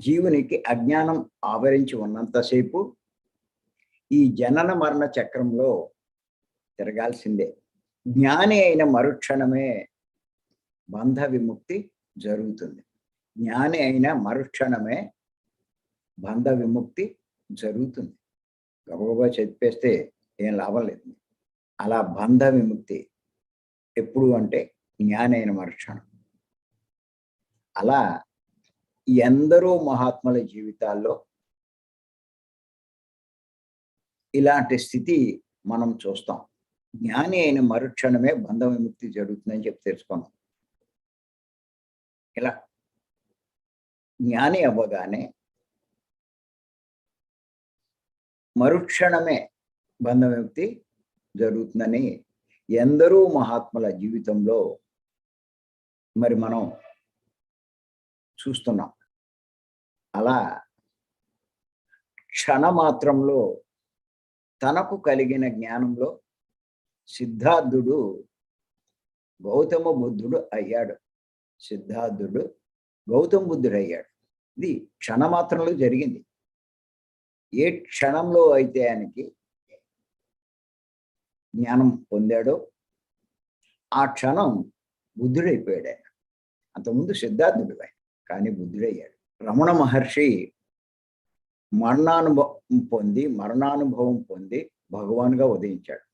జీవునికి అజ్ఞానం ఆవరించి ఉన్నంతసేపు ఈ జనన మరణ చక్రంలో తిరగాల్సిందే. జ్ఞాని అయిన మరుక్షణమే బంధ విముక్తి జరుగుతుంది. జ్ఞాని అయిన మరుక్షణమే బంధ విముక్తి జరుగుతుంది. గబగబా చెప్పేస్తే ఏం లాభం లేదు. అలా బంధ విముక్తి ఎప్పుడు అంటే జ్ఞాని అయిన మరుక్షణం. అలా ఎందరో మహాత్ముల జీవితాల్లో ఇలాంటి స్థితి మనం చూస్తాం. జ్ఞాని అయిన మరుక్షణమే బంధ విముక్తి జరుగుతుందని చెప్పి తెలుసుకున్నాం. ఇలా జ్ఞాని అవ్వగానే మరుక్షణమే బంధ విముక్తి జరుగుతుందని ఎందరో మహాత్ముల జీవితంలో మరి మనం చూస్తున్నాం. అలా క్షణమాత్రంలో తనకు కలిగిన జ్ఞానంలో సిద్ధార్థుడు గౌతమ బుద్ధుడు అయ్యాడు. సిద్ధార్థుడు గౌతమ బుద్ధుడు అయ్యాడు. ఇది క్షణమాత్రంలో జరిగింది. ఏ క్షణంలో అయితే ఆయనకి జ్ఞానం పొందాడో ఆ క్షణం బుద్ధుడైపోయాడు ఆయన. అంతకుముందు సిద్ధార్థుడు ఆయన, కానీ బుద్ధుడయ్యాడు. రమణ మహర్షి మరణానుభవం పొంది భగవాన్గా ఉదయించాడు.